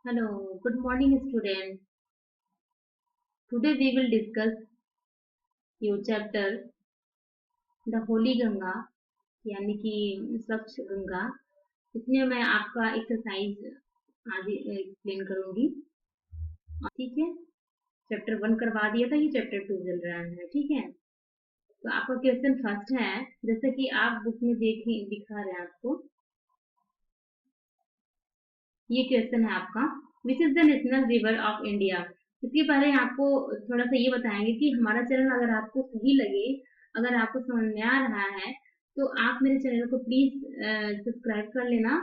Hello, good morning, student. Today we will discuss your chapter The Holy Ganga, यानी कि स्वच्छ गंगा. इसमें मैं आपका एक्सरसाइज आज एक्सप्लेन करूंगी. ठीक है. चैप्टर 1 करवा दिया था, ये चैप्टर 2 चल रहा है. ठीक है. तो आपका क्वेश्चन फर्स्ट है, जैसे कि आप बुक में देखें दिखा रहे हैं आपको. ये क्वेश्चन है आपका, which is the national river of India. इसके पहले आपको थोड़ा सा ये बताएंगे कि हमारा चैनल अगर आपको सही लगे, अगर आपको समझ में आ रहा है, तो आप मेरे चैनल को प्लीज सब्सक्राइब कर लेना.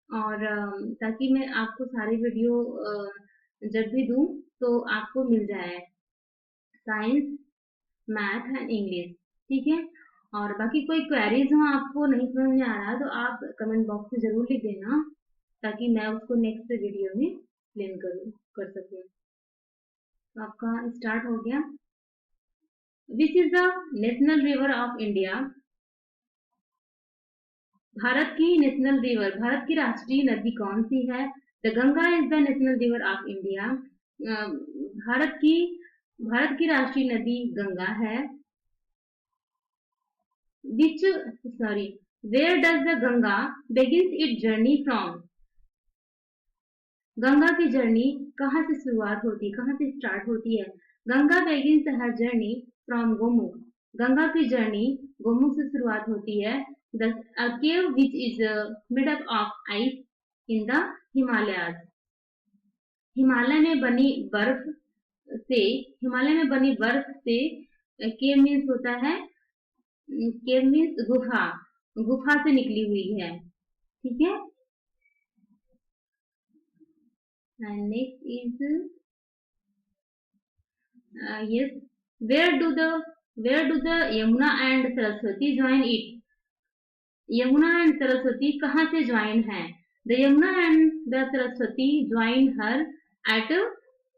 और ताकि मैं आपको सारी वीडियो जब भी दूं तो आपको मिल जाए, साइंस, मैथ एंड इंग्लिश. ठीक है. और बाकी कोई क्वेरीज हो, आपको नहीं समझ में आ रहा तो आप कमेंट बॉक्स में जरूर लिख देना, ताकि मैं उसको नेक्स्ट वीडियो में एक्सप्लेन कर सकूं. तो आपका स्टार्ट हो गया. Which is the national river of India. Bharat की नेशनल रिवर, भारत की राष्ट्रीय नदी कौन सी है. The Ganga is the national river of India. Bharat की भारत की राष्ट्रीय नदी गंगा है. Which sorry where does the Ganga begins its journey from. Ganga की जर्नी कहाँ से शुरुआत होती है, कहाँ से स्टार्ट होती है. Ganga begins her journey from Gomukh. Ganga की जर्नी गोमुख से शुरुआत होती है. The cave which is made up of ice in the Himalayas. Himalaya में बनी बर्फ से हिमालय में बनी बर्फ से केव मीन्स होता है, केव मीन्स गुफा, गुफा से निकली हुई है. ठीक है. And next is yes, where do the Yamuna and Saraswati join it. Yamuna and Saraswati कहाँ से ज्वाइन है. The Yamuna and the Saraswati join her at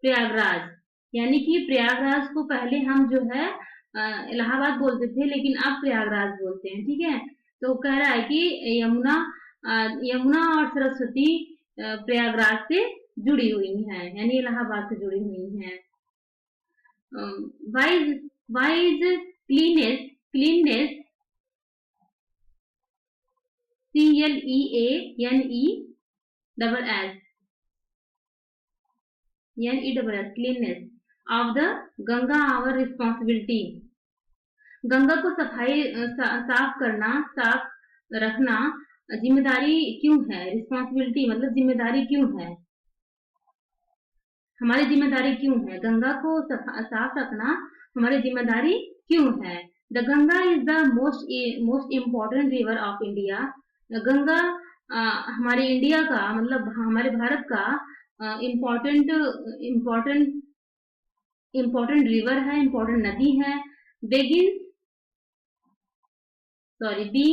Prayagraj. यानी कि प्रयागराज को पहले हम जो है इलाहाबाद बोलते थे, लेकिन अब प्रयागराज बोलते हैं. ठीक है. तो कह रहा है कि यमुना और सरस्वती प्रयागराज से जुड़ी हुई हैं, यानी इलाहाबाद से जुड़ी हुई हैं. why is cleanness cleanness of the Ganga our responsibility. Ganga को साफ करना, साफ रखना जिम्मेदारी क्यों है. रिस्पॉन्सिबिलिटी मतलब जिम्मेदारी क्यों है, हमारी जिम्मेदारी क्यों है. गंगा को साफ रखना हमारी जिम्मेदारी क्यों है. The Ganga is the most important river of India. Ganga हमारे इंडिया का मतलब हमारे भारत का इम्पोर्टेंट इम्पोर्टेंट इम्पोर्टेंट रिवर है, इम्पोर्टेंट नदी है. Begin sorry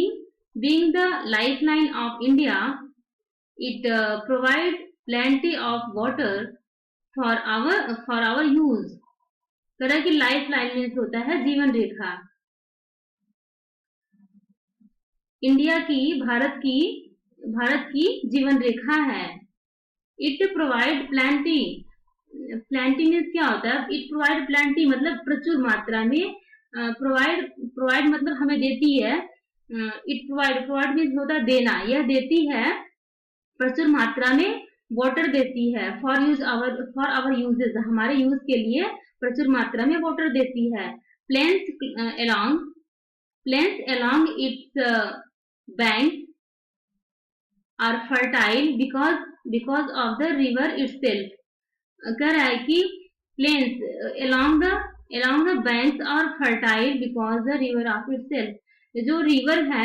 being the lifeline of India, it provide plenty of water for our use. तरह की लाइफ लाइन मीन्स होता है जीवन रेखा. इंडिया की भारत की जीवन रेखा है. It provide plenty. Plenty means क्या होता है. इट प्रोवाइड प्लेंटी मतलब प्रचुर मात्रा में. प्रोवाइड मतलब हमें देती है. इट प्रोवाइड मीन्स होता है देना, यह देती है प्रचुर मात्रा में. वाटर देती है फॉर आवर यूजेस, हमारे यूज के लिए प्रचुर मात्रा में वाटर देती है. Plains along its banks are fertile because of the river itself. कह रहा है कि planes along the banks are fertile because the river of itself. जो रिवर है,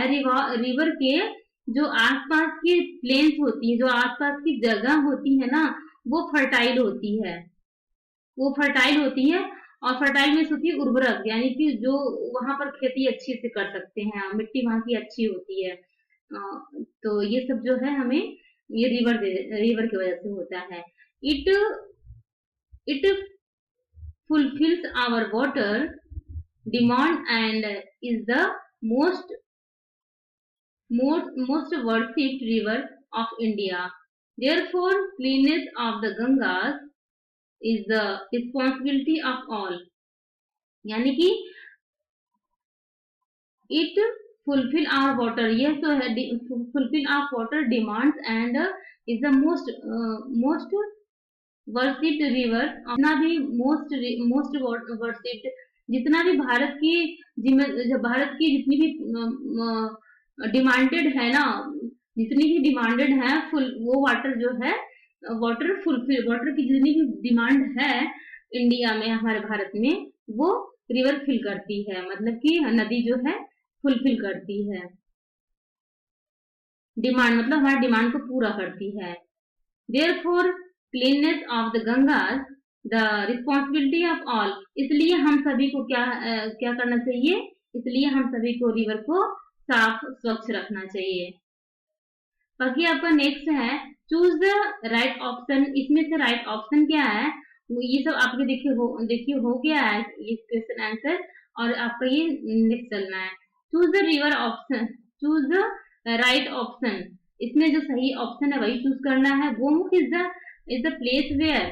रिवर के जो आसपास की प्लेन्स होती है, जो आसपास की जगह होती है ना, वो फर्टाइल होती है. और फर्टाइल मीन्स होती है उर्वरक, यानी कि जो वहां पर खेती अच्छी से कर सकते हैं, मिट्टी वहां की अच्छी होती है. तो ये सब जो है हमें ये रिवर की वजह से होता है. It fulfills our water demand and is the most worshipped river of India. Therefore, cleanness of the Gangas is the responsibility of all. यानी कि it fulfill our water, yes, so fulfill our water demands and is the most worshipped river, जितना भी most worshipped, जितना भी भारत की जितनी भी demanded है ना, जितनी भी डिमांडेड है फुल वो वाटर जो है, वाटर की जितनी भी डिमांड है इंडिया में, हमारे भारत में, वो रिवर फिल करती है, मतलब कि नदी जो है फुलफिल करती है। डिमांड मतलब हमारी डिमांड को पूरा करती है। Therefore cleanliness of the Gangas the responsibility of all, इसलिए हम सभी को क्या करना चाहिए, इसलिए हम सभी को रिवर को साफ स्वच्छ रखना चाहिए। बाकी आपका नेक्स्ट है चूज द राइट ऑप्शन। इसमें से राइट ऑप्शन क्या है, ये सब आपके देखिए हो गया है ये क्वेश्चन आंसर, और आपका ये नेक्स्ट चलना है। Choose the river option, choose the right option, इसमें जो सही ऑप्शन है वही चूज करना है। Gomukh is the place where,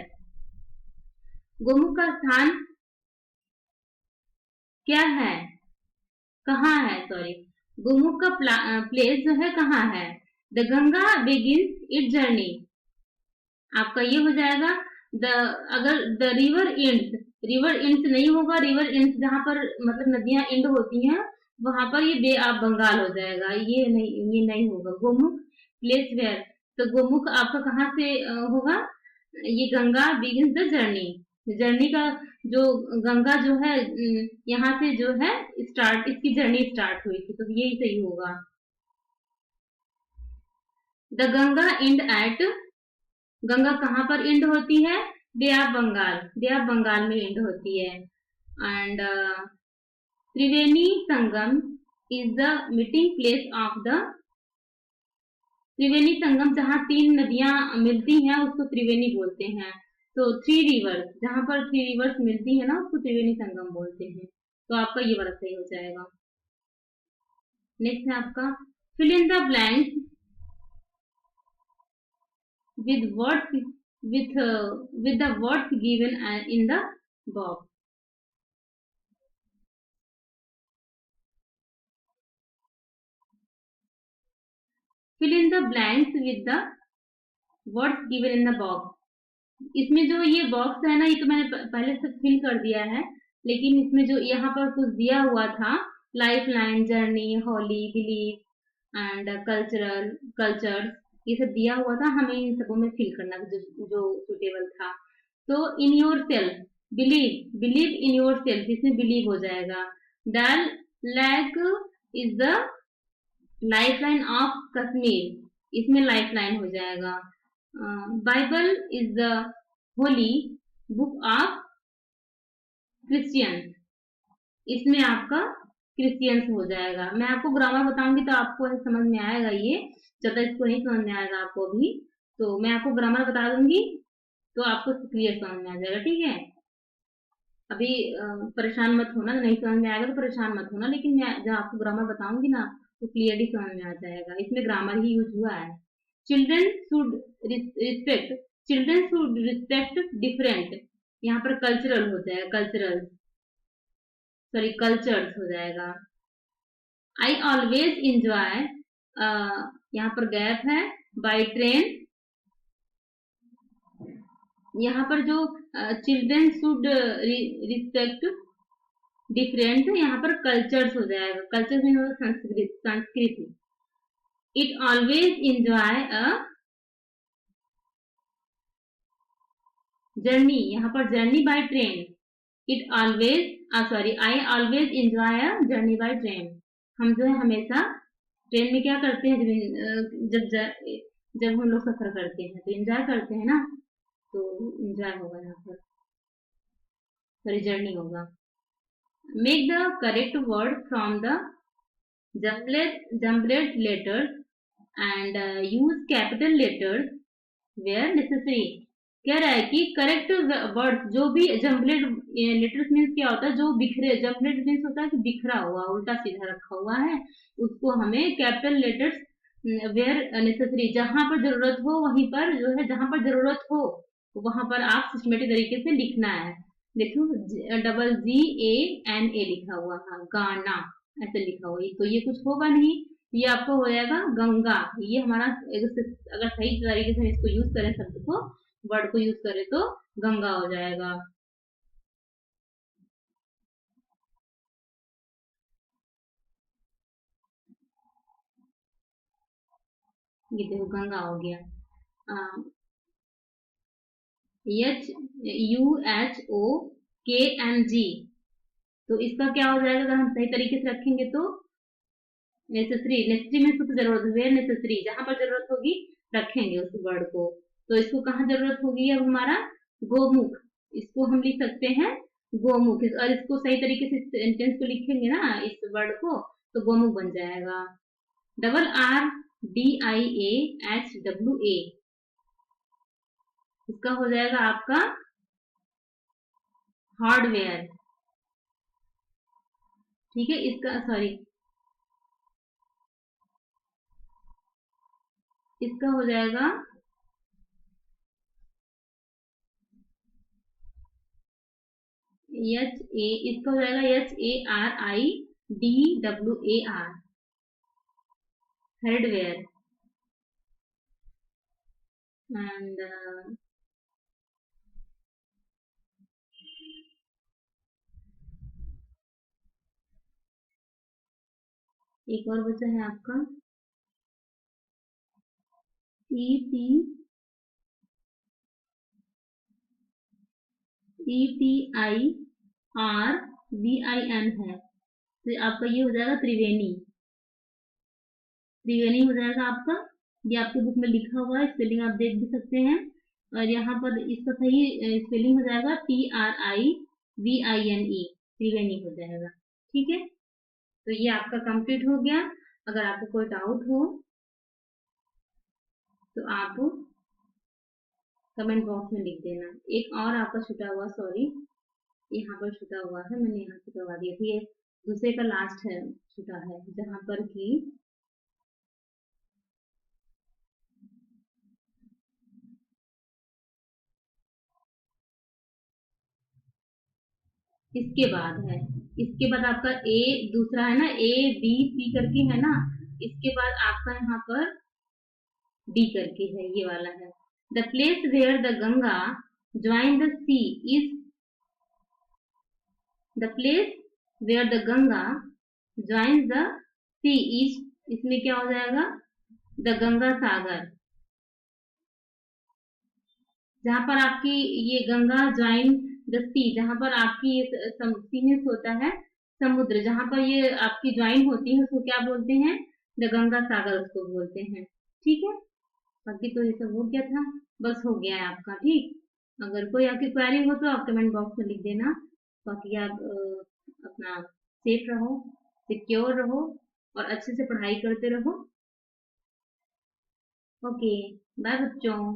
Gomukh का स्थान क्या है, कहाँ है, सॉरी, गोमुख का प्लेस जो है कहाँ है। The Ganga begins it journey, आपका ये हो जाएगा द, अगर the river ends, river ends नहीं होगा, रिवर एंड्स जहां पर मतलब नदियां एंड होती हैं वहां पर ये बे ऑफ बंगाल हो जाएगा, ये नहीं होगा। गोमुख प्लेस वेयर, तो गोमुख आपका कहाँ से होगा, ये Ganga begins the journey, journey का जो गंगा जो है यहाँ से जो है स्टार्ट, इसकी जर्नी स्टार्ट हुई थी, तो यही सही होगा। The Ganga end at, Ganga कहाँ पर एंड होती है, bay of Bengal, bay of Bengal में एंड होती है। And Triveni Sangam is the meeting place of the, Triveni Sangam जहाँ तीन नदियां मिलती हैं उसको त्रिवेणी बोलते हैं। तो थ्री रिवर्स, जहां पर थ्री रिवर्स मिलती है ना उसको त्रिवेणी संगम बोलते हैं। तो आपका ये वाला सही हो जाएगा। नेक्स्ट है आपका fill in the blanks with words with the words given in the box. Fill in the blanks with the words given in the box. इसमें जो ये बॉक्स है ना, ये तो मैंने पहले से फिल कर दिया है, लेकिन इसमें जो यहाँ पर कुछ दिया हुआ था, life line, journey, Holi, believe and cultures, ये सब दिया हुआ था, हमें इन सबों में फिल करना जो सुटेबल था। तो in yourself, believe in yourself, इसमें बिलीव हो जाएगा। Dal lake is the lifeline of Kashmir, इसमें लाइफ लाइन हो जाएगा। Bible is the holy book of Christians, इसमें आपका क्रिश्चियंस हो जाएगा। मैं आपको ग्रामर बताऊंगी तो आपको समझ में आएगा, ये ज्यादा इसको नहीं समझ में आएगा आपको अभी, तो मैं आपको ग्रामर बता दूंगी तो आपको क्लियर समझ में आ जाएगा, ठीक है। अभी परेशान मत होना, नहीं समझ में आएगा तो परेशान मत होना, लेकिन मैं जब आपको ग्रामर बताऊंगी ना तो क्लियरली समझ में आ जाएगा। इसमें ग्रामर ही यूज हुआ है। Children should respect, children should respect different, यहाँ पर कल्चरल हो जाएगा, कल्चर्स हो जाएगा। आई ऑलवेज इंजॉय, यहाँ पर गैप है, बाई ट्रेन, यहाँ पर जो चिल्ड्रन शुड रिस्पेक्ट डिफरेंट, यहाँ पर कल्चर्स हो जाएगा, कल्चर में होगा संस्कृति। It always enjoy a journey, यहाँ पर journey by train, it always I always enjoy a journey by train, हम जो है हमेशा ट्रेन में क्या करते हैं, जब हम लोग सफर करते हैं तो एंजॉय करते हैं ना, तो एंजॉय होगा यहाँ पर, सॉरी जर्नी होगा। Make the correct word from the jumbled letters and use capital letters where necessary. कह रहा है कि करेक्ट वर्ड, जो भी जम्बलेड लेटर्स मीन्स क्या होता है, जो बिखरे, जम्बलेड मीन्स होता है कि बिखरा हुआ, उल्टा सीधा रखा हुआ है, उसको हमें कैपिटल लेटर्स वेयर नेसेसरी, जहां पर जरूरत हो वहीं पर जो है, जहां पर जरूरत हो वहां पर आप सिस्टमेटिक तरीके से लिखना है। देखो, double ji A N A लिखा हुआ, हाँ गाना ऐसे लिखा हुआ, तो ये कुछ होगा नहीं, ये आपको हो जाएगा गंगा। ये हमारा अगर सही तरीके से हम इसको यूज करें, शब्द को, वर्ड को यूज करें तो गंगा हो जाएगा। ये देखो गंगा हो गया। एच यू एच ओ के एन जी, तो इसका क्या हो जाएगा अगर हम सही तरीके से रखेंगे तो? नेसेसरी, नेसेसरी में सबसे जरूरत है, वेयर नेसेसरी, जहां पर जरूरत होगी रखेंगे उस वर्ड को। तो इसको कहाँ जरूरत होगी अब हमारा? गोमुख, इसको हम लिख सकते हैं गोमुख, और इसको सही तरीके से सेंटेंस को लिखेंगे ना इस वर्ड को, तो गोमुख बन जाएगा। Double R D I A H W A, इसका हो जाएगा आपका हार्डवेयर। ठीक है, इसका सॉरी, इसका हो जाएगा एच ए, इसका हो जाएगा H A R I D W A R, hardware. And एक और बचा है आपका E T, E T I R we I N है, तो आपका ये हो जाएगा त्रिवेणी, त्रिवेणी हो जाएगा आपका। ये आपके बुक में लिखा हुआ है, स्पेलिंग आप देख भी सकते हैं। और यहाँ पर इसका सही स्पेलिंग हो जाएगा T R I V I N E, Triveni हो जाएगा। ठीक है, तो ये आपका कंप्लीट हो गया। अगर आपको कोई डाउट हो तो आप कमेंट बॉक्स में लिख देना। एक और आपका छूटा हुआ, सॉरी, यहाँ पर छूटा हुआ है, मैंने यहाँ से करवा दिया था, ये दूसरे का लास्ट है, छूटा है, जहाँ पर कि इसके बाद है, इसके बाद आपका ए, दूसरा है ना, ए बी सी करके है ना, इसके बाद आपका यहाँ पर डी करके है, ये वाला है। The place where the Ganga join the sea is, the place where the Ganga join the sea is, इसमें क्या हो जाएगा? द गंगा सागर, जहां पर आपकी ये गंगा ज्वाइन द सी, जहां पर आपकी ये सी मीन्स होता है समुद्र, जहां पर ये आपकी ज्वाइन होती है उसको क्या बोलते हैं? द गंगा सागर उसको बोलते हैं। ठीक है, बाकी तो ये सब हो गया था, बस हो गया है आपका। ठीक, अगर कोई आपकी क्वेरी हो तो आप कमेंट बॉक्स में लिख देना। बाकी आप अपना सेफ रहो, सिक्योर रहो, और अच्छे से पढ़ाई करते रहो। ओके, बाय बच्चों।